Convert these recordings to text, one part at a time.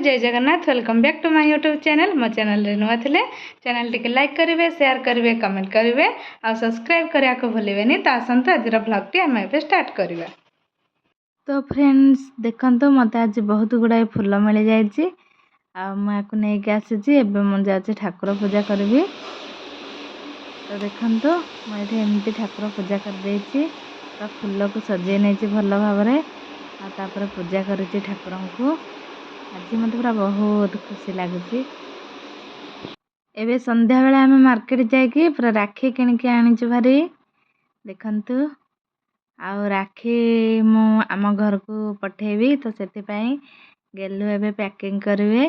जय Jagannath welcome back to my YouTube channel मो channel रे नुआ थिले चैनल टिके लाइक करेंगे शेयर करेंगे कमेंट करेंगे और सब्सक्राइब करने को भूलें तो आसतु आज ब्लॉग टी आम ए स्टार्ट करवा। तो फ्रेंड्स देखो मत आज बहुत गुड़ाए फूल मिल जाइए मुझे नहीं आसी मुझे ठाकुर पूजा करी। तो देखो मुझे एमती ठाकुर पूजा कर फूल को सजे नहीं भल भाव तापर पूजा करुँची ठाकुर को। आज मत पूरा बहुत खुशी लगुच। एवं संध्या बेले आम मार्केट जाकि पूरा राखी किणिकी आनीचु भारी देखंतु आउ राखी मु आम घर को पठेबी तो से गेलु एवं पैकिंग करेंगे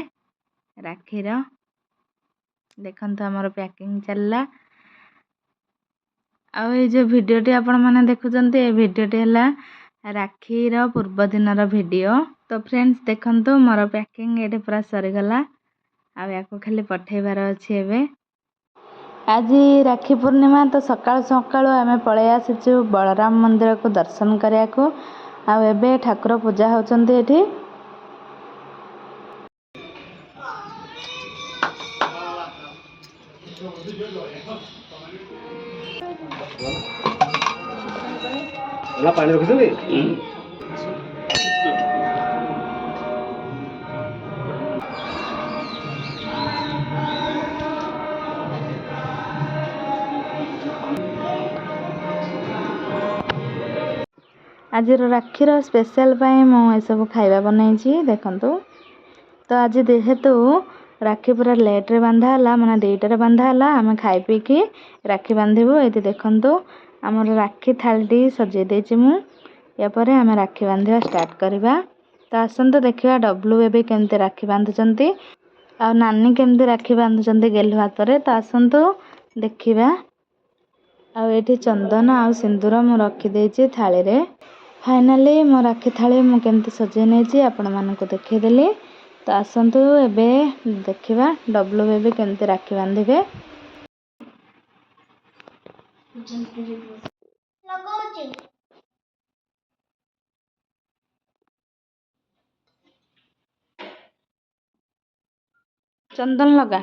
राखीर। देखंतु आमर पैकिंग चलला आउ ये जो वीडियोटी आपण माने देखुचंती ए वीडियोटी हला राखीर पूर्व दिन वीडियो। तो फ्रेंड्स देखंतु मोर पैकिंग ये पूरा सरीगला या खाली पठेबार अच्छे एवं। आज राखी पूर्णिमा तो सकाल सकाल आम पलि आसीचु बलराम मंदिर को दर्शन करने को आबे ठाकुर पूजा होचंती एठी। पानी रखी आज राखीर स्पेशल मु सब खाइबा बनई देखंतु। तो आज जेहेतु राखी पूरा लेट रे बांधा है मैंने 2टार बांधा है आम खाई पी कि राखी बांधबू। ये देखंतु आमर राखी थाली सजे देछि मु यापर आम राखी बांधा स्टार्ट करवा। तो आसतु देखा डब्लू बेबी केमती राखी बांधुचंती आ नानी केमती राखी बांधुचंती गेलु हाथ रे। तो आसतु देखा आठी चंदन आ सिंदूर मु रखी देछि थाली रे। फाइनाली मो राखी थाली मु केमती सजे नहीं आपण मानक देखदेली। तो आसतु एबे देखा डब्लू बेबी केमती राखी बांधे। चंदन लगा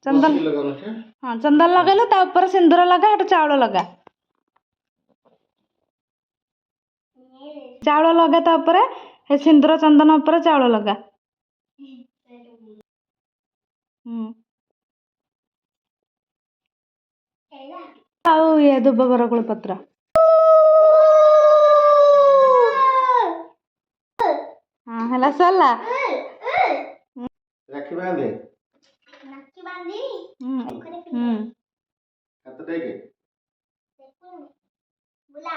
चंदन हाँ चंदन लगेलु ऊपर सिंदूर लगा हट चावल लगा चावल लगा तापर हे सिंदूर चंदन ऊपर चावल लगा। आउ ये दुब बरकोल पत्र हाँ हला सरला राखी बांधे हाथ देके बुला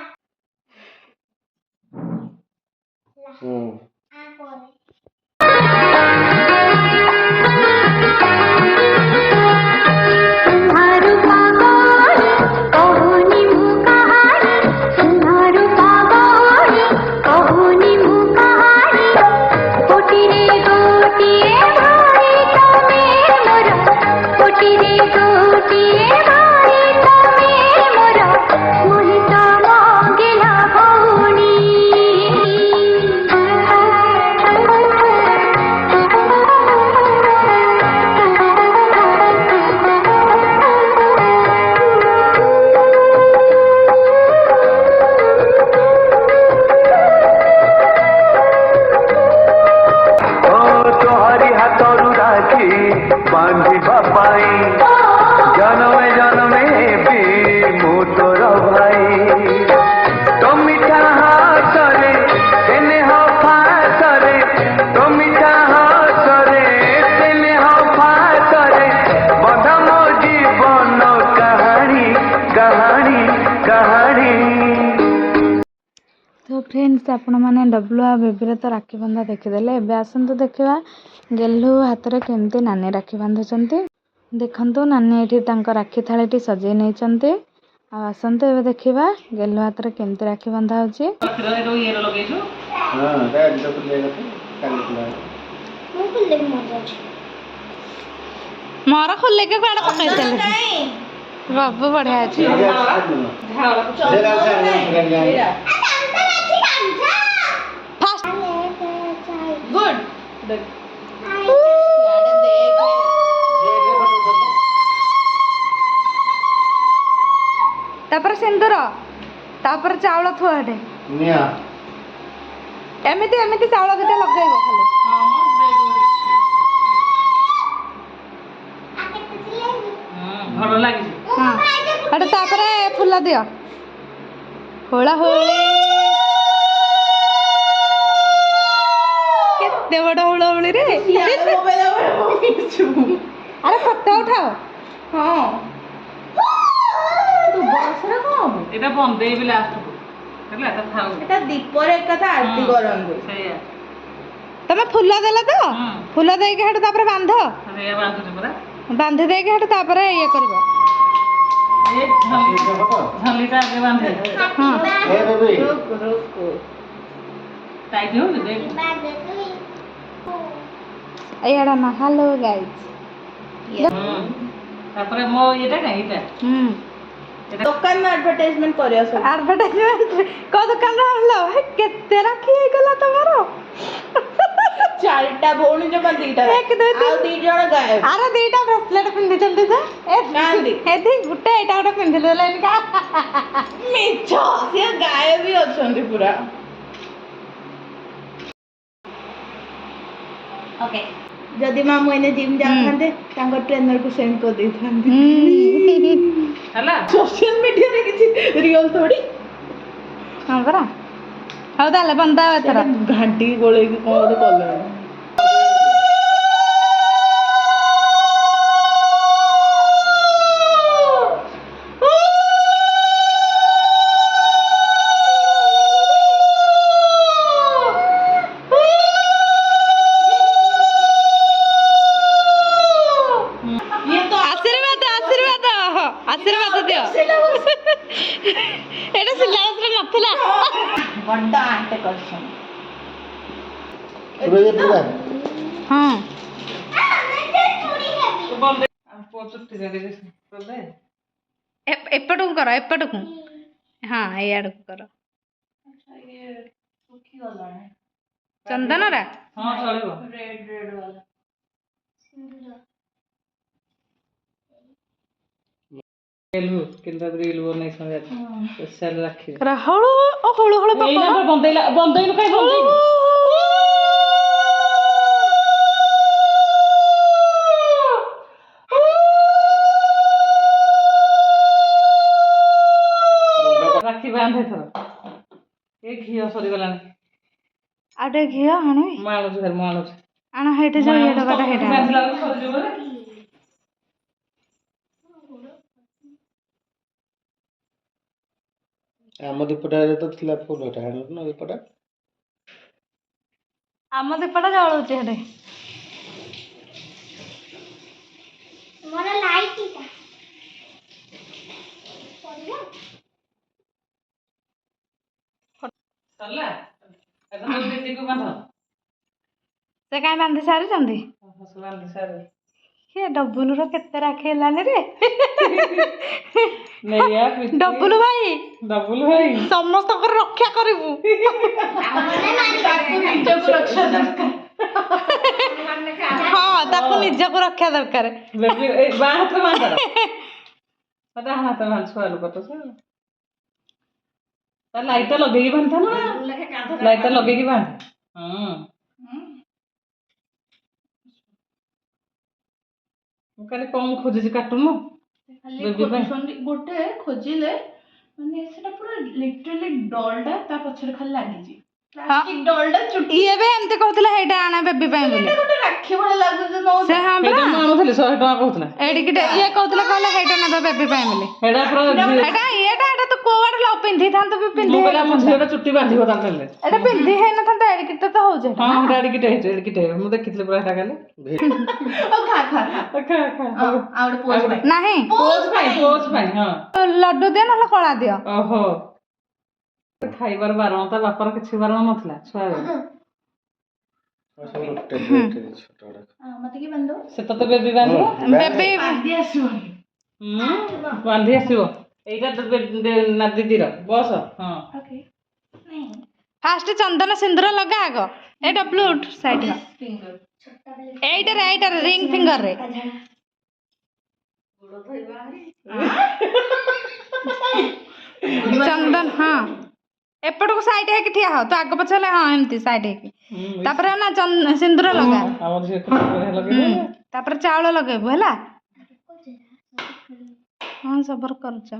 फ्रेंड्स आपण मैंने डब्लू आ बेबीर तो राखी बांधा देखीदे। एवं आसतु देखा गेलु हाथ में केमती नानी राखी बांधुचंती देखंतु। नानी ये राखी थाली सजे नहीं आसतु एवं देखा गेलु हाथ में केमती राखी बांधा होची। मोर खोल के काड पकई देले ବାବୁ ବଢିଆ ଅଛି। ତାପରେ ସିନ୍ଦୁର, ତାପରେ ଚାଉଳ ଥୁଆ ଏଠି। ଏମିତି ଏମିତି ଚାଉଳ ଦିଟା ଲଗେଇବ ଖାଲି। ଭଲ ଲାଗିଛି। ହଁ ଏଠି ତାପରେ ଫୁଲ ଦିଅ। ହୋଳା ହୋଳି କେତେ ବଡ ହୁଳହୁଳି ରେ। ଆରେ ଫଟୋ ଉଠାଅ। ହଁ ତୁ ବସରେ କଣ ହବ? ଏଇଟା ବନ୍ଦେଇବି ଲାଷ୍ଟକୁ ହେଲା, ଏଟା ଥାଉ। ଏଟା ଦୀପରେ ଏକାଥା ଆରତି କରନ୍ତୁ। ସେଇଆ ତମେ ଫୁଲ ଦେଲ ତ? ହୁଁ। ଫୁଲ ଦେଇକି ହେଠୁ ତାପରେ ବାନ୍ଧ। ସେଇଆ ବାନ୍ଧୁଛି ପରା। ବାନ୍ଧି ଦେଇକି ହେଠୁ ତାପରେ ଇଏ କରିବ। ଏ ଝଲିଟା ଆଗେ ବାନ୍ଧେ। ହଁ ଟାଇଟ୍ ହଉଛି ଦେଖ। ଏଇଆଡା ନା ହାଲୋ ଗାଇଜ। ତାପରେ ମୋ ଇଏଟା କାଇଁ ଏଇଟା ଦୋକାନ ଆଡଭର୍ଟାଇଜମେଣ୍ଟ କରିବା ସବୁ। ଆଡଭର୍ଟାଇଜମେଣ୍ଟ କୋଉ ଦୋକାନରେ ଆଣିଲ? କେତେ ରାକ୍ଷୀ ହେଇଗଲା ତମର? 4ଟା ଭଉଣୀ ଜମା 2ଟା ଏକ, ଦୁଇ, ତିନି। ଆଉ 2 ଜଣ ଗାୟବ। ଆରେ 2ଟା ବ୍ରେସଲେଟ ପିନ୍ଧିଛନ୍ତି ଯେ କାହାନ୍ତି? ଏଠି ଗୋଟେ ଏଇଟା ଗୋଟେ ପିନ୍ଧିଦେଲେନି କା। ମିଛ, ସିଏ ଗାୟବ ବି ଅଛନ୍ତି ପୁରା। ଓକେ, ଯଦି ମାମୁଁ ଏନେ ଜିମ୍ ଯାଉଥାନ୍ତେ ତାଙ୍କ ଟ୍ରେନରକୁ ସେଣ୍ଡ କରିଦେଇଥାନ୍ତେ। ହେଲା। ସୋସିଆଲ ମିଡିଆରେ କିଛି ରିଅଲ ଥୋଡି। ହଁ ପରା। ହଉ ତାହେଲେ ବନ୍ଦାଅ ଏଥର। ଘାଣ୍ଟିକି ଗୋଳେଇକି କଣ ଗୋଟେ କଲେଣି। ଆଶୀର୍ବାଦ ଆଶୀର୍ବାଦ ଆଶୀର୍ବାଦ ଦିଅ। ଏଇଟା ସିଲାବସରେ ନଥିଲା। ବଡ ଆଣ୍ଟେ କରିଛନ୍ତି। ହଁ ଏପଟକୁ କର, ଏପଟକୁ। ହଁ ଏଇଆଡକୁ କର। ଚନ୍ଦନରା ହଁ ଚଳିବ। ରେଡ୍ ବାଲା। ହଳୁ ହଳୁ ହଳୁ ବନ୍ଦେଇଲୁ କାଇଁ ବନ୍ଦେଇଲୁ? ରାକ୍ଷୀ ବାନ୍ଧେ ଥର। ଏ ଘିଅ ସରିଗଲାଣି। ଆଉ ଟିକେ ଘିଅ ଆଣିବି। ମୁଁ ଆଣୁଛି ଫେର, ମୁଁ ଆଣୁଛି। ଆଣ ହେଇଠି ଯୋଉ ଇଏ ଡବାଟା ହେଇଟା ଆଣ। ବାନ୍ଧିଲା ବେଳକୁ ସରିଯିବ ପରା। ଆମ ଦୀପଟାରେ ତ ଥିଲା ଫୁଲଟା ଆଣିଲୁ ନା ଦୀପଟା। ଆମ ଦୀପଟା ଜଳୁଛି ହେଠି। ମୋର ଲାଇଟ୍ ଟା। ସରିଲା? ଏବେ ଦିଦିକୁ ବାନ୍ଧ। ସେ କାଇଁ ବାନ୍ଧି ସାରିଛନ୍ତି? ବାନ୍ଧି ସାରି। କିଏ ଡବୁଲୁର କେତେ ରାକ୍ଷୀ ହେଲାନି ରେ? ନେଇଆ ଡବୁଲୁ ଭାଇ, ଡବୁଲୁ ଭାଇ ସମସ୍ତଙ୍କର ରକ୍ଷା କରିବୁ। ତାକୁ ନିଜକୁ ରକ୍ଷା ଦରକାର। ହଁ ତାକୁ ନିଜକୁ ରକ୍ଷା ଦରକାର। ବାଁ ହାତରେ ବାନ୍ଧ। ଡାହାଣ ହାତରେ ବାନ୍ଧ, ଛୁଆ ଲୋକ ତ ସେ। ତା ଲାଇଟଟା ଲଗେଇକି ବାନ୍ଧିଥାନ୍ତ ନା। ଲାଇଟଟା ଲଗେଇକି ବାନ୍ଧ। ମୁଁ କାଲି କଣ ଖୋଜିଛି କାଟୁନୁ ଗୋଟେ ଖୋଜିଲେ ମାନେ ସେଟା ପୁରା ଲିଟରାଲି ଡଲଟା ତା ପଛରେ ଖାଲି ଲାଗିଛି। ପ୍ଲାଷ୍ଟିକ ଡଲଟା ଚୁଟି। ଇଏ ବି ଏମିତି କହୁଥିଲା ହେଇଟା ଆଣ ବେବି ପାଇଁ ବୋଲି। ଏଟା ଗୋଟେ ରାକ୍ଷୀ ଭଳି ଲାଗୁଛି ସେ ହଁ ସେଇଟା ମୁଁ ଆଣୁଥିଲି 100 ଟଙ୍କା କହୁଥିଲା। ଏଡିକିଟେ ଇଏ କହୁଥିଲା କହିଲା ହେଇଟା ନେବେ ବେବି ପାଇଁ ବୋଲି। ସେଇଟା ପୁରା ଏଟା ଇଏଟା ଏଟା ତୁ କୋଆଡେ ଲ ପିନ୍ଧିଥାନ୍ତୁ ବି ପିନ୍ଧି ମୁଁ କହିଲା ମୋ ହେଇନଥାନ୍ତା। ଝିଅଟା ଚୁଟି ବାନ୍ଧିବ ତାହେଲେ ହେଲେ। ଏଟା ପିନ୍ଧି ହେଇନଥାନ୍ତା, ଏଡିକିଟେ ତ ହଉଛି ଏଟା। ହଁ ହେଟା ଏଡିକିଟେ ହେଇଛି, ଏଡିକିଟେ ମୁଁ ଦେଖିଥିଲି ପୁରା ହେଟା କାଲି। ଆଉ ଗୋଟେ ପୋଜ ପାଇଁ ନାହିଁ ପୋଜ ପାଇଁ ହଁ। ଲଡୁ ଦିଅ ନହେଲେ କଳା ଦିଅ। ଓହୋ, ଖାଇବାର ବାରଣ ତା ବାପାର କିଛି ବାରଣ ନଥିଲା ଛୁଆବେଳେ। ମତେ କି ବାନ୍ଧିବ? ସେ ତତେ ବେବି ବାନ୍ଧିବ। ବେବି ବାନ୍ଧି ଆସିବନି। ବାନ୍ଧି ଆସିବ ଏଇଟା ଦିଦିର ବସ ହଁ ଓକେ ନାଇଁ ଫାଷ୍ଟ ଚନ୍ଦନ ସିନ୍ଦୁର ଲଗା ଆଗ ଏଇଟା ବ୍ଲୁ ସାଇଡ ଫିଙ୍ଗର ଏଇଟାରେ ରିଙ୍ଗ ଫିଙ୍ଗର ରେ ଚନ୍ଦନ ହଁ ଏପଟକୁ ସାଇଡ ହେଇକି ଠିଆ ହ ତୁ ଆଗ ପଛ ହେଲେ ହଁ ଏମିତି ସାଇଡ ହେଇକି ତାପରେ ନା ସିନ୍ଦୁର ଲଗା ଆମର ଝିଅ ବଢିଆ ଲଗେଇଦେବେ ତାପରେ ଚାଉଳ ଲଗେଇବୁ ହେଲା ହଁ ସବର କରୁଛ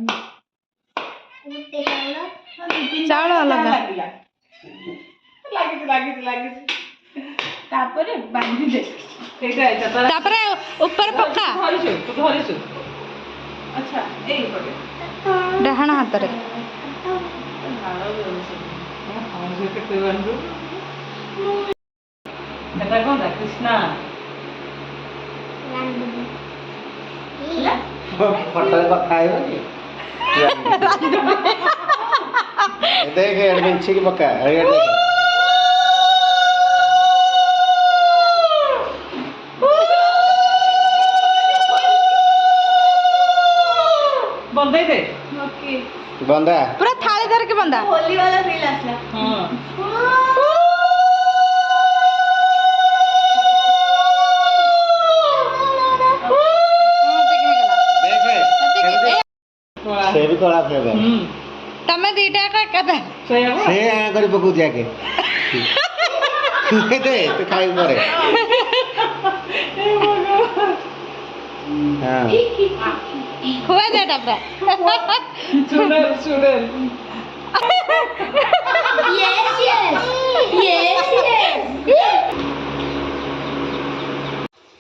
ଚାଉଳ ଲଗା ଲାଗିଛି ତାପରେ ବାନ୍ଧି ଦେ ତାପରେ ଉପରେ ପକା ତୁ ଧରିଛୁ ଆଚ୍ଛା ଏଇପଟେ ଡାହାଣ ହାତରେ କେତେ ବାନ୍ଧୁ ଏଟା କଣଟା କୃଷ୍ଣା ଫଟୋରେ କଥା ହେବନି ଦେଖେ ଏଡେ ମିଞ୍ଚିକି ପକା ଏଡେ ଦେଖେ ବନ୍ଦେଇ ଦେ ଓକେ ବନ୍ଦା ପୁରା ଥାଳି ଧରିକି ବନ୍ଦା ହୋଲି वाला ଫିଲ୍ ଆସିଲା ହଁ ଦେଖେ ସେ ବି କଳା ଫେର ତମେ ଦିଟା ଏକାଥା ସେଇଆ ସେ କରି ପକଉଛି ଆଗେ ଦେ ତୁ ଖାଇବୁ ପରେ ହଁ ଖୁଆ ଦେଟା ପୁରା ଚୁଡେଲ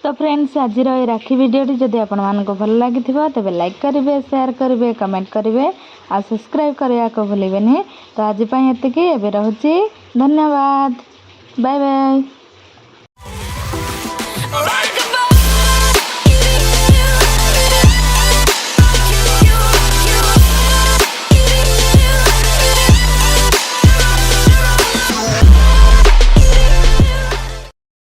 तो फ्रेंड्स आज ये राखी भिडियोटी जदि आपण मानक भल लगी तेज लाइक करेंगे शेयर करेंगे कमेंट करेंगे आ सब्सक्राइब करने को भूलें तो आज एति रोचे धन्यवाद बाय बाय।